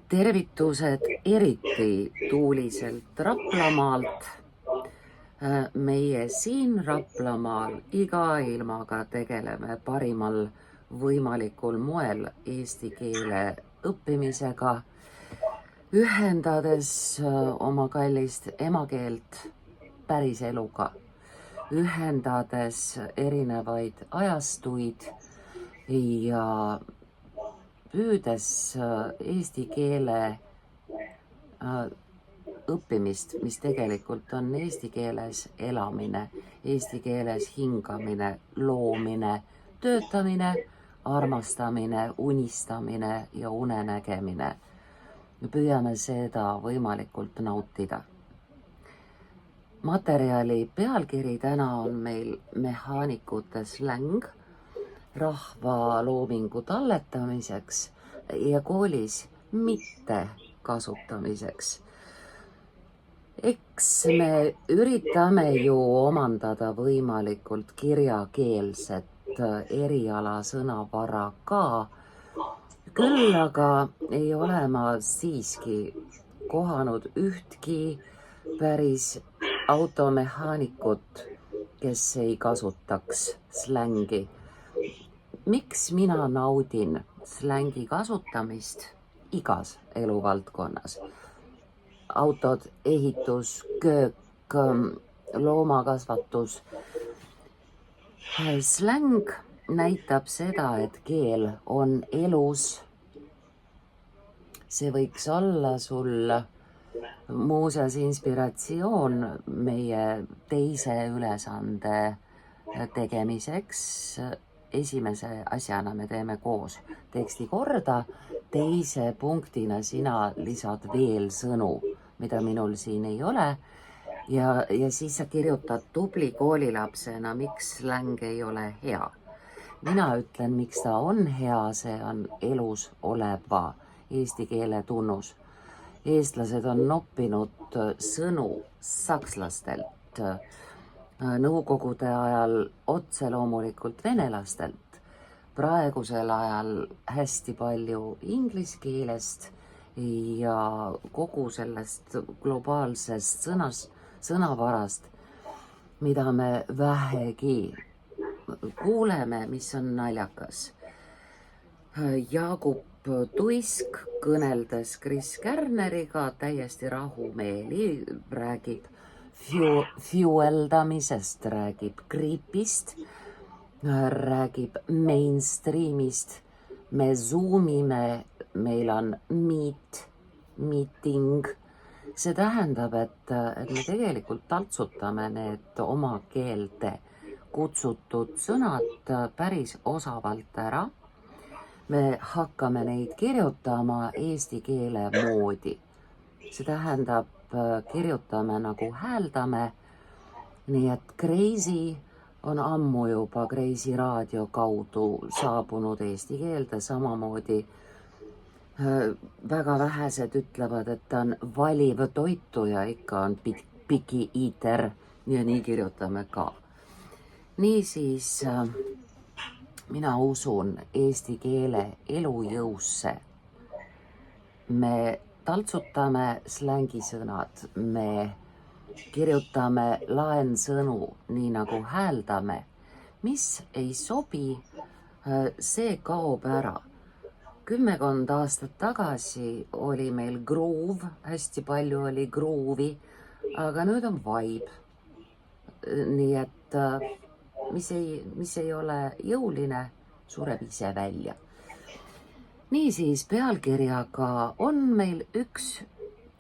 Tervitused eriti tuuliselt Raplamaalt. Meie siin Raplamaal iga ilmaga tegeleme parimal võimalikul moel eesti keele õppimisega, ühendades oma kallist emakeelt päriseluga, ühendades erinevaid ajastuid ja püüdes eesti keele õppimist, mis tegelikult on eesti keeles elamine, eesti keeles hingamine, loomine, töötamine, armastamine, unistamine ja unenägemine. Me püüame seda võimalikult nautida. Materjali pealkiri täna on meil mehaanikute släng rahva loomingu talletamiseks ja koolis mitte kasutamiseks. Eks me üritame ju omandada võimalikult kirjakeelset eriala sõnavara ka, küll aga ei ole ma siiski kohanud ühtki päris automehaanikut, kes ei kasutaks slängi. Miks mina naudin slängi kasutamist igas eluvaldkonnas? Autod, ehitus, köök, loomakasvatus. Släng näitab seda, et keel on elus. See võiks olla sul muuseas inspiratsioon meie teise ülesande tegemiseks. Esimese asjana me teeme koos teksti korda, teise punktina sina lisad veel sõnu, mida minul siin ei ole, ja siis sa kirjutad tubli koolilapsena, miks släng ei ole hea. Mina ütlen, miks ta on hea, see on elus oleva eesti keele tunnus. Eestlased on noppinud sõnu sakslastelt, nõukogude ajal otse loomulikult venelastelt, praegusel ajal hästi palju inglise keelest ja kogu sellest globaalsest sõnavarast, mida me vähegi kuuleme, mis on naljakas. Jaagup Tuisk kõneldes Kris Kärneriga täiesti rahumeeli räägib fueldamisest, räägib gripist, räägib mainstreamist, me zoomime, meil on meeting. See tähendab, et me tegelikult taltsutame need oma keelde kutsutud sõnad päris osavalt ära. Me hakkame neid kirjutama eesti keele moodi. See tähendab, kirjutame nagu hääldame, nii et Kreisi on ammu juba Kreisi raadio kaudu saabunud eesti keelde, samamoodi väga vähesed ütlevad, et ta on valiv toituja, ikka on picky eater ja nii kirjutame ka. Niisiis mina usun eesti keele elujõusse. Me taltsutame slängisõnad, me kirjutame laensõnu, nii nagu hääldame. Mis ei sobi, see kaob ära. 10 aastat tagasi oli meil groove, hästi palju oli groovi, aga nüüd on vibe. Nii et mis ei ole jõuline, sureb ise välja. Niisiis pealkirjaga on meil üks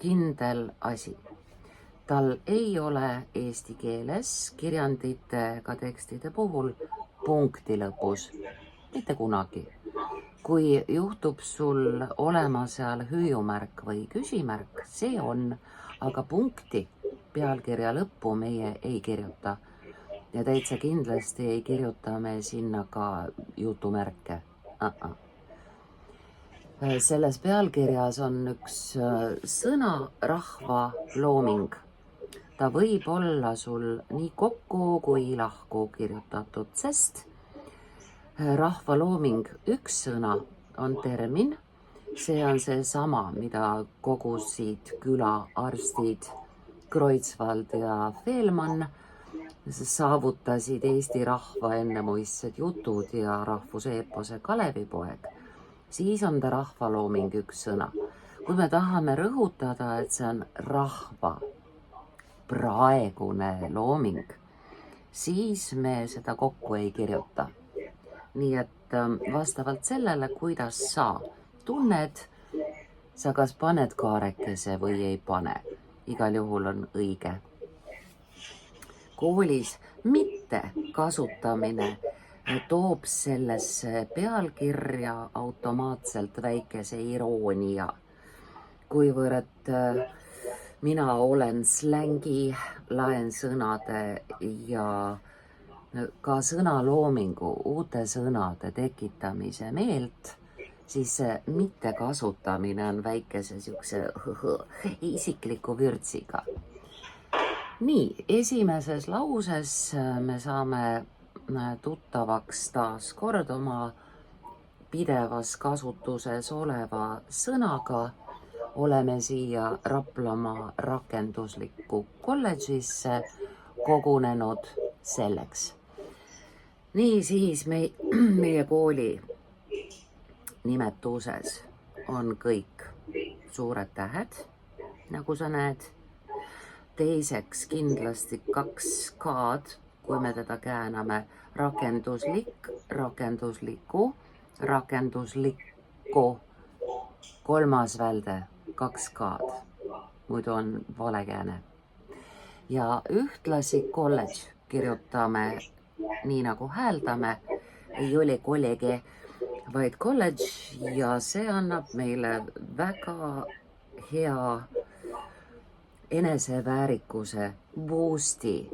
kindel asi. Tal ei ole eesti keeles kirjanditega tekstide puhul punkti lõpus, mitte kunagi. Kui juhtub sul olema seal hüüumärk või küsimärk, see on, aga punkti pealkirja lõppu meie ei kirjuta. Ja täitsa kindlasti ei kirjuta me sinna ka jutumärke. Selles pealkirjas on üks sõna rahva looming. Ta võib olla sul nii kokku kui lahku kirjutatud, sest rahva looming, üks sõna on termin see on seesama, mida kogusid külaarstid Kreutzwald ja Fehlmann, saavutasid Eesti rahva ennemuistsed jutud ja rahvuseepose Kalevipoeg, siis on ta rahvalooming üks sõna. Kui me tahame rõhutada, et see on rahva praegune looming, siis me seda kokku ei kirjuta. Nii et vastavalt sellele, kuidas sa tunned, sa kas paned kaarekese või ei pane. Igal juhul on õige. Koolis mitte kasutamine toob sellesse pealkirja automaatselt väikese iroonia, kuivõrd mina olen slängi, laensõnade ja ka sõnaloomingu, uute sõnade tekitamise meelt, siis see mittekasutamine on väikese siukse isikliku vürtsiga. Nii, esimeses lauses me saame tuttavaks taas kord oma pidevas kasutuses oleva sõnaga. Oleme siia Raplamaa rakenduslikku kolledžisse kogunenud selleks. Nii siis meie kooli nimetuses on kõik suured tähed, nagu sa näed. Teiseks kindlasti 2 K-d, kui me teda kääname, rakenduslik, rakendusliku, rakenduslikku, 3. välde, 2 K-d, muidu on vale kääne. Ja ühtlasi kolledž kirjutame nii nagu hääldame, ei ole kollegi, vaid kolledž ja see annab meile väga hea eneseväärikuse boosti.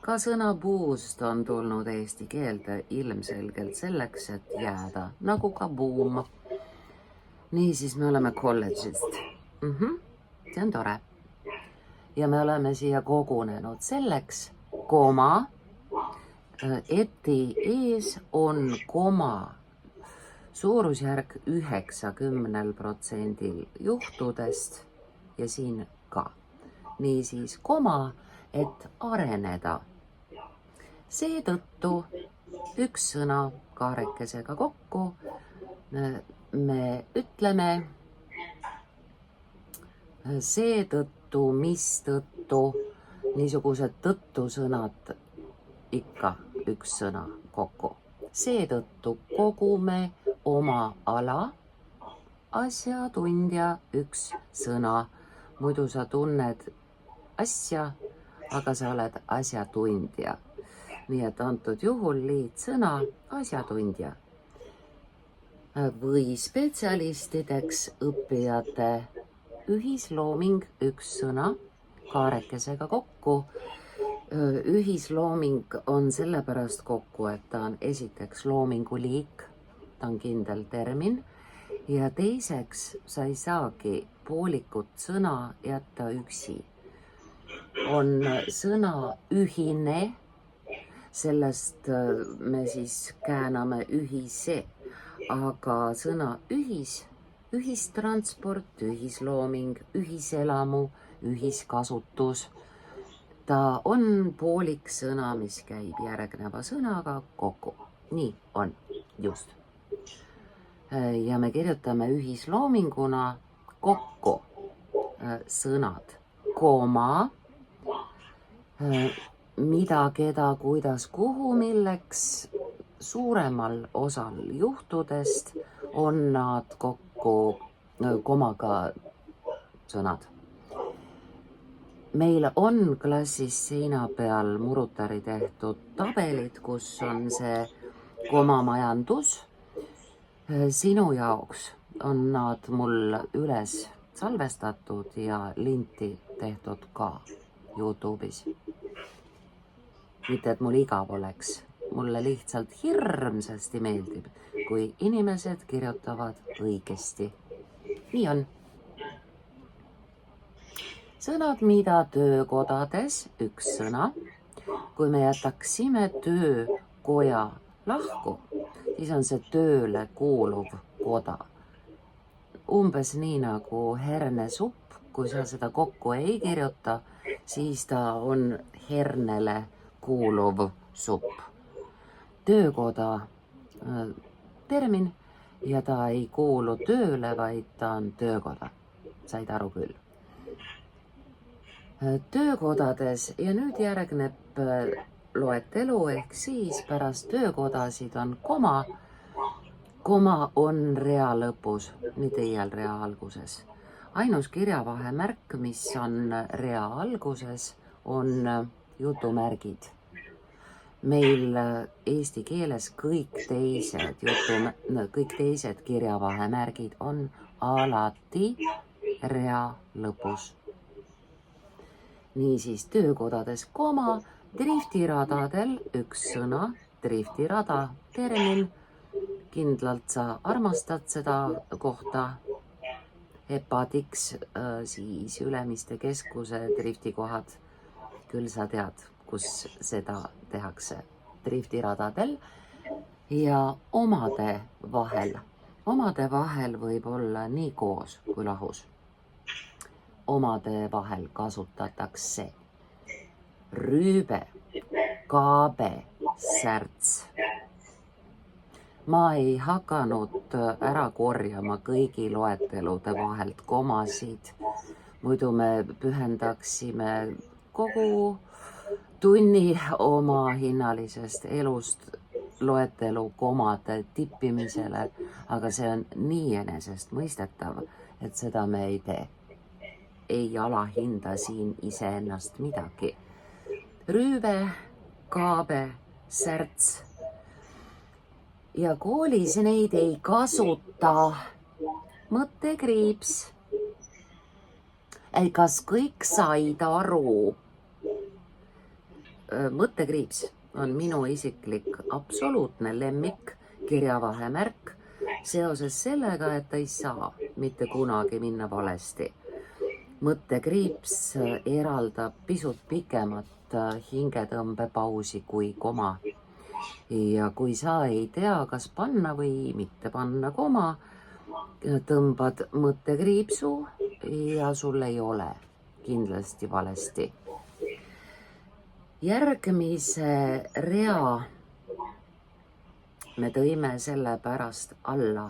Ka sõna boost on tulnud eesti keelde ilmselgelt selleks, et jääda, nagu ka boom. Niisiis me oleme kolledžist. See on tore. Ja me oleme siia kogunenud selleks, koma, eti ees on koma suurusjärg 90% juhtudest ja siin ka. Niisiis koma, et areneda. Seetõttu üks sõna kaarekesega kokku me ütleme seetõttu, mistõttu, niisugused tõttu sõnad ikka üks sõna kokku. Seetõttu kogume oma ala, asjatundja üks sõna. Muidu sa tunned asja, aga sa oled asjatundja. Nii et antud juhul liitsõna asjatundja. Või spetsialistideks õppijate ühislooming üks sõna kaarekesega kokku. Ühislooming on sellepärast kokku, et ta on esiteks loominguliik, ta on kindel termin, ja teiseks sa ei saagi poolikut sõna jätta üksi. On sõna ühine, sellest me siis kääname ühise, aga sõna ühistransport, ühislooming, ühiselamu, ühiskasutus, ta on poolik sõna, mis käib järgneva sõnaga kokku. Nii on, just. Ja me kirjutame ühisloominguna kokku sõnad koma, mida, keda, kuidas, kuhu, milleks. Suuremal osal juhtudest on nad kokku komaga sõnad. Meil on klassis seina peal Murutari tehtud tabelid, kus on see komamajandus. Sinu jaoks on nad mul üles salvestatud ja linti tehtud ka YouTube'is. Mitte, et mul igav oleks. Mulle lihtsalt hirmsasti meeldib, kui inimesed kirjutavad õigesti. Nii on. Sõnad, mida töökodades, üks sõna. Kui me jätaksime töökoja lahku, siis on see tööle kuuluv koda. umbes nii nagu hernesupp, kui sa seda kokku ei kirjuta, siis ta on hernele kuuluv supp. Töökoda termin ja ta ei kuulu tööle, vaid ta on töökoda. Said aru küll? Töökodades ja nüüd järgneb loetelu ehk siis pärast töökodasid on koma. Koma on rea lõpus, mitte iial rea alguses. Ainus kirjavahemärk, mis on rea alguses, on jutumärgid. Meil eesti keeles kõik teised kirjavahemärgid on alati rea lõpus. Niisiis töökodades koma, driftiradadel üks sõna, driftirada, termin. Kindlalt sa armastad seda kohta. Hepatiks, siis Ülemiste keskuse driftikohad. Küll sa tead, kus seda tehakse. Driftiradadel ja omade vahel. Omade vahel võib olla nii koos kui lahus. Omade vahel kasutatakse rüübe, kaabe, särts. Ma ei hakanud ära korjama kõigi loetelude vahelt komasid, muidu me pühendaksime kogu tunni oma hinnalisest elust loetelu komade tippimisele, aga see on nii enesestmõistetav, et seda me ei tee. Ei alahinda siin iseennast midagi. Rüübe, kaabe, särts. Ja koolis neid ei kasuta. Mõttekriips. Kas kõik said aru? Mõttekriips on minu isiklik absoluutne lemmik kirjavahemärk seoses sellega, et ta ei saa mitte kunagi minna valesti. Mõttekriips eraldab pisut pikemat hingetõmbepausi kui koma. Ja kui sa ei tea, kas panna või mitte panna koma, tõmbad mõttekriipsu ja sul ei ole kindlasti valesti. Järgmise rea me tõime selle pärast alla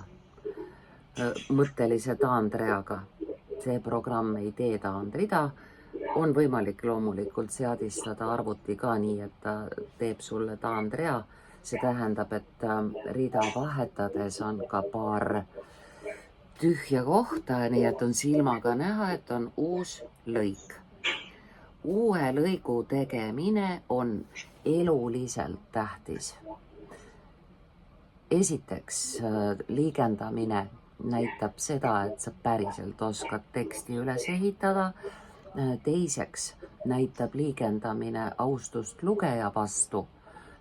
mõttelise taandreaga. See programm ei tee taandrida. On võimalik loomulikult seadistada arvuti ka nii, et ta teeb sulle taandrea. See tähendab, et rida vahetades on ka paar tühja kohta, nii et on silmaga näha, et on uus lõik. Uue lõigu tegemine on eluliselt tähtis. Esiteks, liigendamine näitab seda, et sa päriselt oskad teksti üles ehitada. Teiseks näitab liigendamine austust lugeja vastu.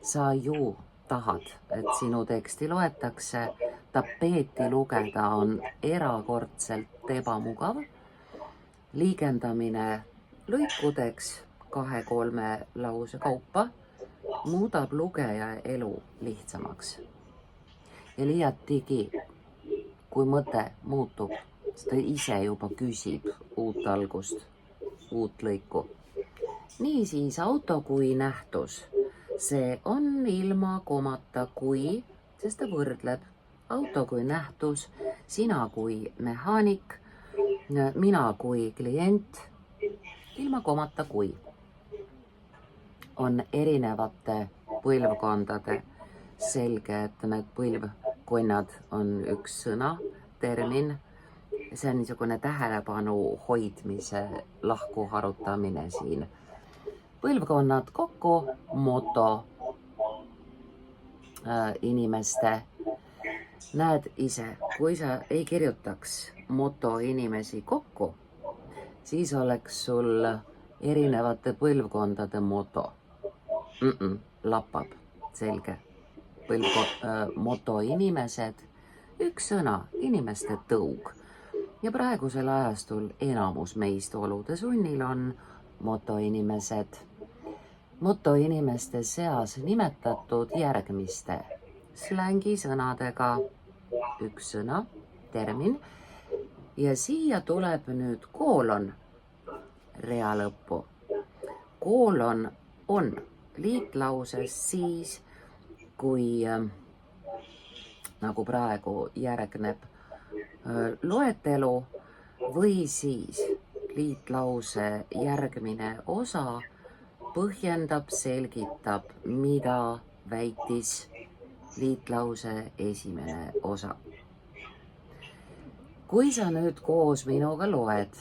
Sa ju tahad, et sinu teksti loetakse. Tapeeti lugeda on erakordselt ebamugav. Liigendamine lõikudeks 2-3 lause kaupa muudab lugeja elu lihtsamaks. Ja liiatigi, kui mõte muutub, ta ise juba küsib uut algust, uut lõiku. Niisiis auto kui nähtus. See on ilma komata kui, sest ta võrdleb auto kui nähtus, sina kui mehaanik, mina kui klient, ilma komata kui. On erinevate põlvkondade selge, et need põlvkonnad on üks sõna, termin. See on niisugune tähelepanu hoidmise lahku harutamine siin. Põlvkonnad kokku, moto inimeste. Näed ise, kui sa ei kirjutaks moto inimesi kokku, siis oleks sul erinevate põlvkondade moto. Lappab, selge. Moto inimesed, üks sõna, inimeste tõug. Ja praegusel ajastul enamus meist olude sunnil on motoinimesed. Motoinimeste seas nimetatud järgmiste slängisõnadega üks sõna, termin, ja siia tuleb nüüd koolon rea lõppu. Koolon on liitlauses siis, kui nagu praegu järgneb loetelu või siis liitlause järgmine osa põhjendab, selgitab, mida väitis liitlause esimene osa. Kui sa nüüd koos minuga loed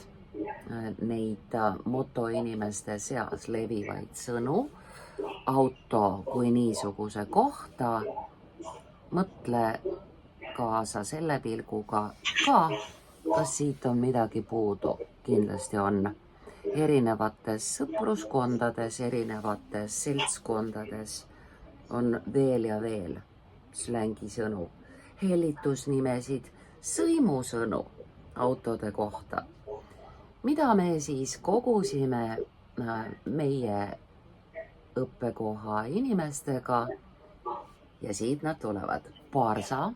neid motoinimeste seas levivaid sõnu auto kui niisuguse kohta, mõtle kaasa selle pilguga ka, kas siit on midagi puudu. Kindlasti on. Erinevates sõpruskondades, erinevates seltskondades on veel ja veel slängisõnu, hellitusnimesid, sõimusõnu autode kohta. Mida me siis kogusime meie õppekoha inimestega ja siit nad tulevad. Parsa,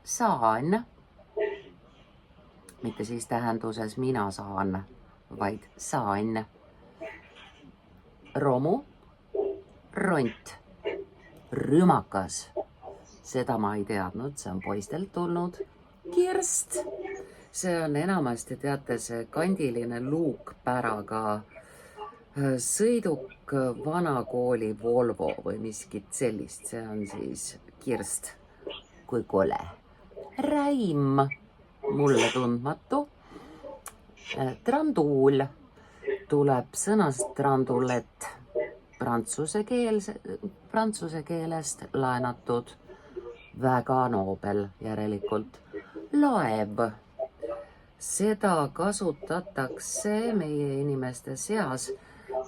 saan, mitte siis tähenduses mina saan, vaid saan. Romu, ront, rümakas, seda ma ei teadnud, see on poistelt tulnud. Kirst, see on enamasti, teate, see kandiline luukpäraga sõiduk, vanakooli Volvo või miskit sellist, see on siis kirst. Kui kole. Räim, mulle tundmatu. Tranduul tuleb sõnast trandulet, prantsuse keelest laenatud, väga noobel järelikult. Laev, seda kasutatakse meie inimeste seas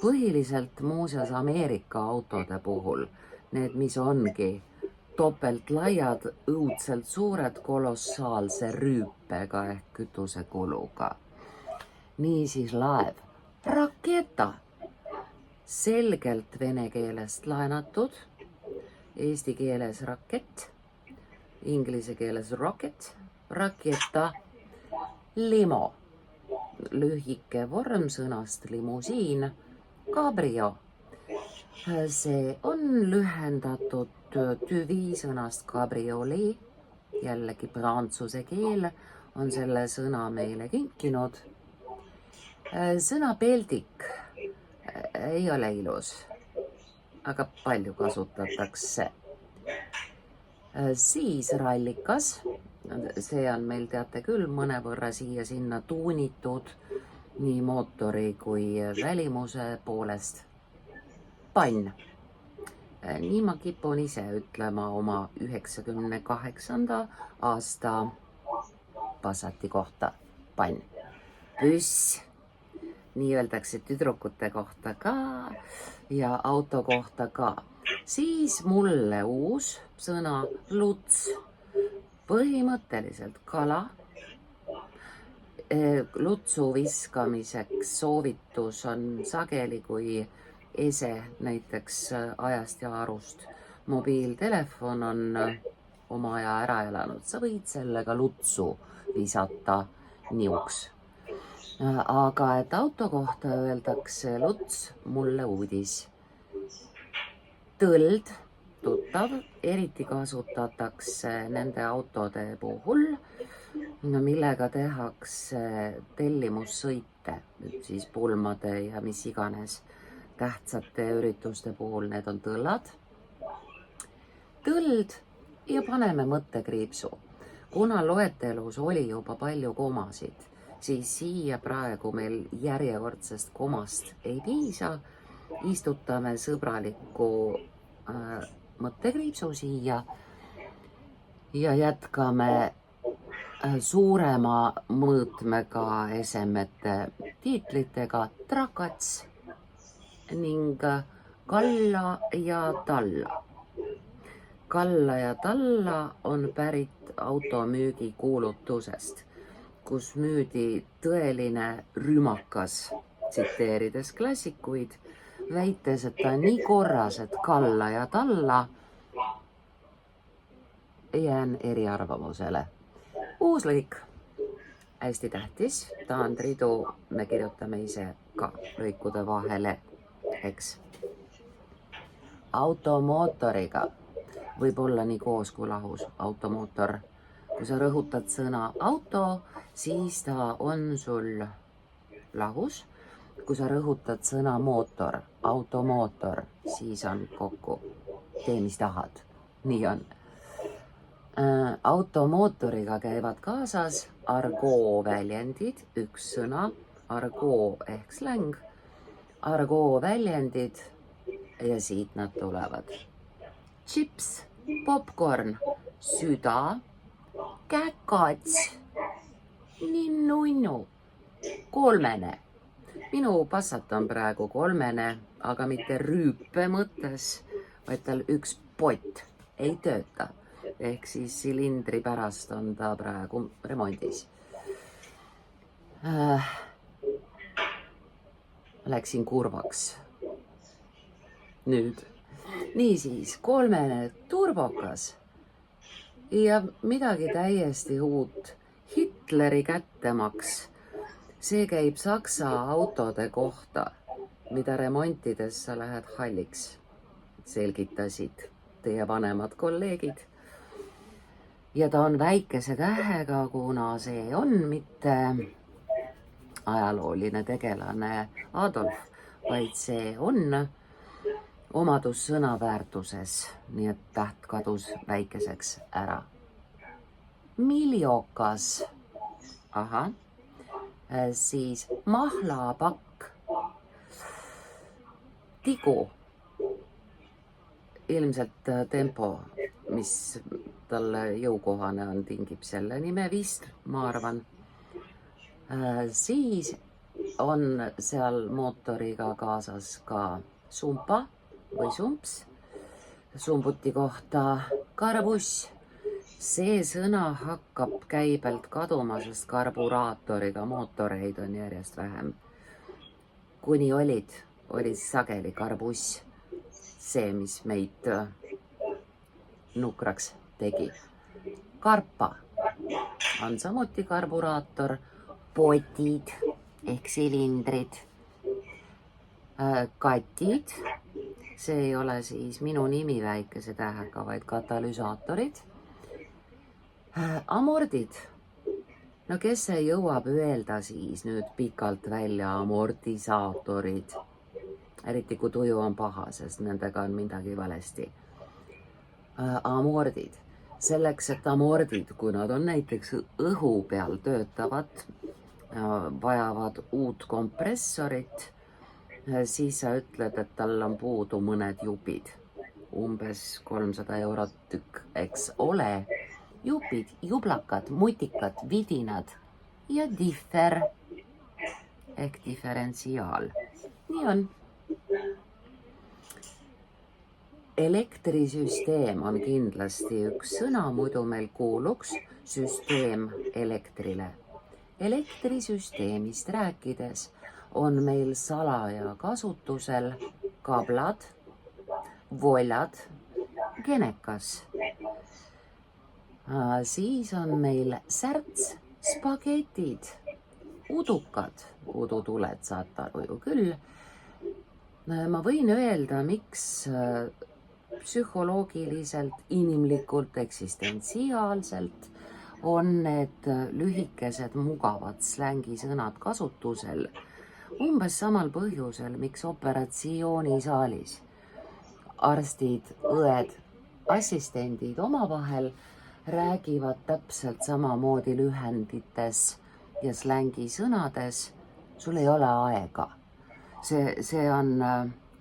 põhiliselt muuseas Ameerika autode puhul. Need, mis ongi topelt laiad, õudselt suured, kolossaalse rüüpega ehk kütusekuluga. Niisiis laev. Raketa, selgelt vene keelest laenatud, eesti keeles rakett, inglise keeles rocket, raketa. Limo, lühike vorm sõnast limusiin, cabrio. See on lühendatud tüvi sõnast cabriolet, jällegi prantsuse keel on selle sõna meile kinkinud. Sõna peldik ei ole ilus, aga palju kasutatakse. Siis rallikas, see on meil, teate küll, mõnevõrra siia-sinna tuunitud nii mootori kui välimuse poolest. Pann. Nii ma kipun ise ütlema oma 98. aasta Passati kohta. Pann. Püss. Nii öeldakse tüdrukute kohta ka ja auto kohta ka. Siis mulle uus sõna luts. Põhimõtteliselt kala. Lutsu viskamiseks soovitus on sageli, kui ese näiteks ajast ja arust mobiiltelefon on oma aja ära elanud. Sa võid sellega lutsu visata niuks. Aga et auto kohta öeldakse luts, mulle uudis. Tõld, tuttav, eriti kasutatakse nende autode puhul, millega tehakse tellimussõite, siis pulmade ja mis iganes tähtsate ürituste puhul, need on tõllad. Tõld ja paneme mõttekriipsu. Kuna loetelus oli juba palju komasid, siis siia praegu meil järjekordsest komast ei piisa. Istutame sõbraliku mõttekriipsu siia ja jätkame suurema mõõtmega esemete tiitlitega trakats ning kalla ja talla. Kalla ja talla on pärit automüügi kuulutusest, kus müüdi tõeline rümakas, tsiteerides klassikuid, väites, et ta on nii korras, et kalla ja talla. Jään eriarvamusele. Uus lõik. hästi tähtis, taandridu me kirjutame ise ka lõikude vahele, eks. Automootoriga võib olla nii koos kui lahus, automootor. Kui sa rõhutad sõna auto, siis ta on sul lahus. Kui sa rõhutad sõna mootor, automootor, siis on kokku. Tee, mis tahad. Nii on. Automootoriga käivad kaasas argoo väljendid, üks sõna, argoo ehk släng, argoo väljendid ja siit nad tulevad. Chips, popcorn, süda, käkats, ninnu-innu, kolmene. Minu Passat on praegu kolmene, aga mitte rüüpe mõttes, vaid tal üks pott ei tööta. Ehk siis silindri pärast on ta praegu remondis. Läksin kurvaks. Nüüd. Niisiis, kolmene turbokas ja midagi täiesti uut. Hitleri kättemaks. See käib Saksa autode kohta, mida remontides sa lähed halliks, selgitasid teie vanemad kolleegid. Ja ta on väikese tähega, kuna see on mitte ajalooline tegelane Adolf, vaid see on omadus sõnaväärtuses, nii et täht kadus väikeseks ära. Miljokas, siis mahlapakk, tigu, ilmselt tempo, mis talle jõukohane on, tingib selle nime vist, ma arvan. Siis on seal mootoriga kaasas ka sumpa või sumps, sumbuti kohta karbuss. See sõna hakkab käibelt kaduma, sest karburaatoriga mootoreid on järjest vähem. Kuni oli sageli karbuss see, mis meid nukraks tegi. Karpa on samuti karburaator, potid ehk silindrid, katid, see ei ole siis minu nimi väikese tähega, vaid katalüsaatorid. Amordid, no kes see jõuab öelda siis nüüd pikalt välja amortisaatorid, eriti kui tuju on paha, sest nendega on midagi valesti. Amordid, selleks, et amordid, kui nad on näiteks õhu peal töötavad, vajavad uut kompressorit, siis sa ütled, et tal on puudu mõned jupid, umbes 300 eurot tükk, eks ole. Jupid, jublakad, mutikad, vidinad ja differ ehk diferentsiaal. Nii on. Elektrisüsteem on kindlasti üks sõna, muidu meil kuuluks süsteem elektrile. Elektrisüsteemist rääkides on meil salaja kasutusel kablad, voljad, genekas. Siis on meil särts, spagetid, udukad, udutuled, saad aru ju küll. Ma võin öelda, miks psühholoogiliselt, inimlikult, eksistentsiaalselt on need lühikesed, mugavad slängisõnad kasutusel. Umbes samal põhjusel, miks operatsioonisaalis arstid, õed, assistendid omavahel räägivad täpselt samamoodi lühendites ja slängisõnades, sul ei ole aega. See on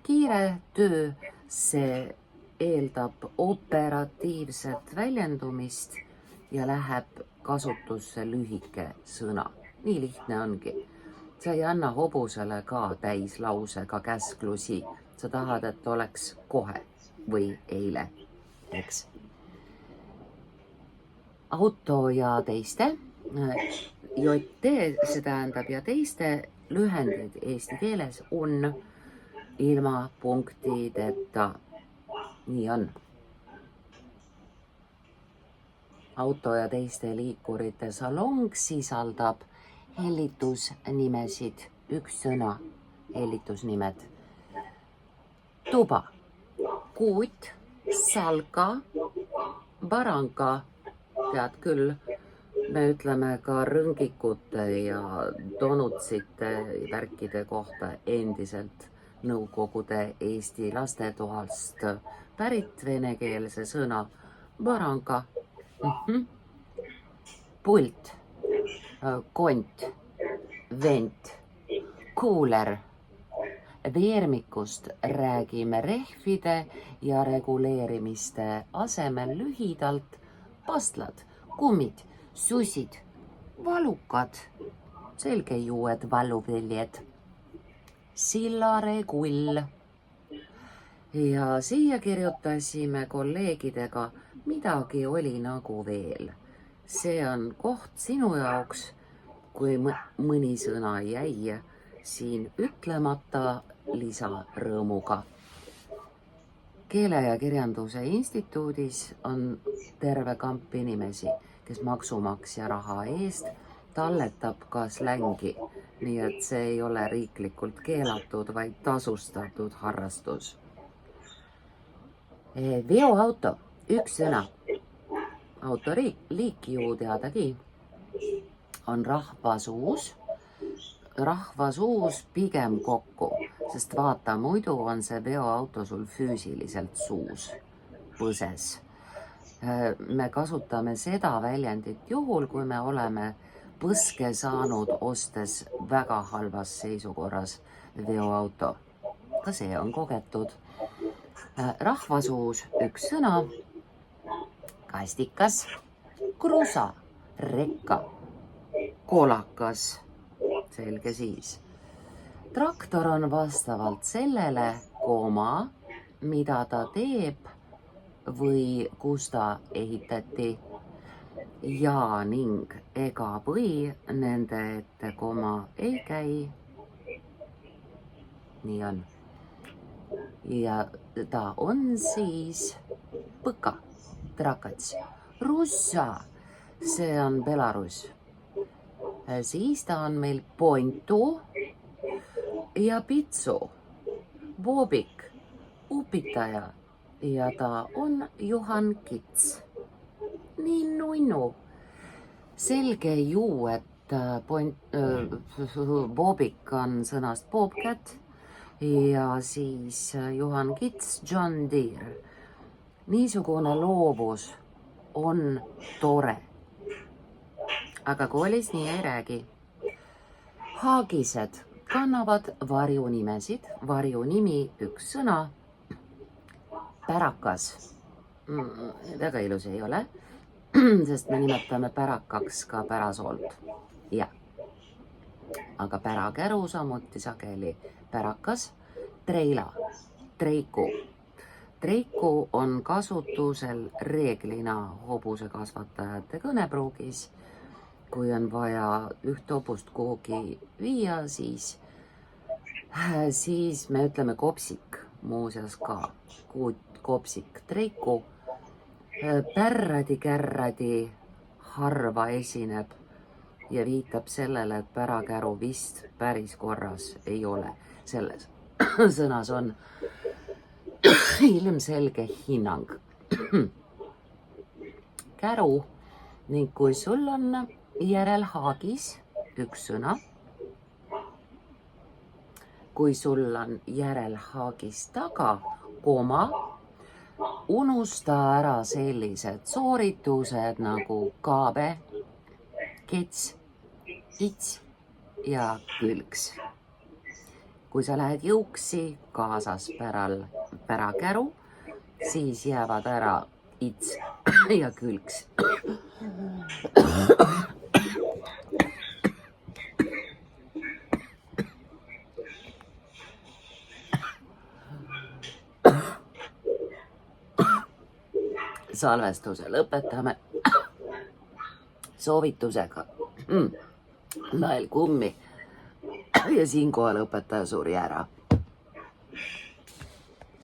kiire töö, see eeldab operatiivset väljendumist ja läheb kasutusse lühike sõna. Nii lihtne ongi. Sa ei anna hobusele ka täislausega käsklusi. Sa tahad, et oleks kohe või eile, eks? Auto ja teiste, JT, see tähendab ja teiste lühendid eesti keeles on ilma punktideta. Nii on. auto ja teiste liikurite salong sisaldab hellitusnimesid, üks sõna, hellitusnimed. Tuba, kuut, salka, baranka, tead küll, me ütleme ka rõngikute ja donutsite värkide kohta endiselt Nõukogude Eesti lastetoast pärit venekeelse sõna baranka. Pult, kont, vent, kuuler. Veermikust räägime rehvide ja reguleerimiste asemel lühidalt pastlad, kummid, sussid, valukad, selgejuued valuväljed, sillaregull. Ja siia kirjutasime kolleegidega, midagi oli nagu veel. See on koht sinu jaoks, kui mõni sõna jäi siin ütlemata lisarõõmuga. Keele- ja Kirjanduse Instituudis on terve kamp inimesi, kes maksumaksja raha eest talletab ka slängi, nii et see ei ole riiklikult keelatud, vaid tasustatud harrastus. Veoauto, üks sõna. Autoriik ju teadagi on rahvasuus pigem kokku, sest vaata, muidu on see veoauto sul füüsiliselt suus, põses. Me kasutame seda väljendit juhul, kui me oleme põske saanud ostes väga halvas seisukorras veoauto. Ka see on kogetud. Rahvasuus üks sõna, kastikas, krusa, rekka, kolakas, selge siis. Traktor on vastavalt sellele kooma, mida ta teeb või kus ta ehitati ja ning ega või nende ette koma ei käi. Nii on. Ja ta on siis põka, trakats, russa, see on Belarus. Siis ta on meil pointu ja pitsu, boobik, upitaja ja ta on Juhan Kits. Nii nunnu. Selge ju, et boobik on sõnast bobcat ja siis Juhan Kits, John Deere. Niisugune loovus on tore. Aga koolis nii ei räägi. Haagised kannavad varjunimesid. Varjunimi üks sõna. Pärakas. Väga ilus ei ole, sest me nimetame pärakaks ka pärasoolt. Ja. Aga pärakäru samuti sageli pärakas. Treila, treiku. Treiku on kasutusel reeglina hobusekasvatajate kõnepruugis. Kui on vaja üht hobust kuhugi viia, siis me ütleme kopsik, muuseas ka, kopsik, treiku. Pärradi-kärradi harva esineb ja viitab sellele, et pärakäru vist päris korras ei ole. Selles sõnas on ilmselge hinnang. Käru ning kui sul on järelhaagis üks sõna, kui sul on järelhaagis taga koma, unusta ära sellised sooritused nagu kaabe, kets, its ja külgs. Kui sa lähed jõuksi kaasas pärakäru, siis jäävad ära its ja külgs. Salvestuse lõpetame soovitusega. Nael kummi ja siinkohal õpetaja suri ära.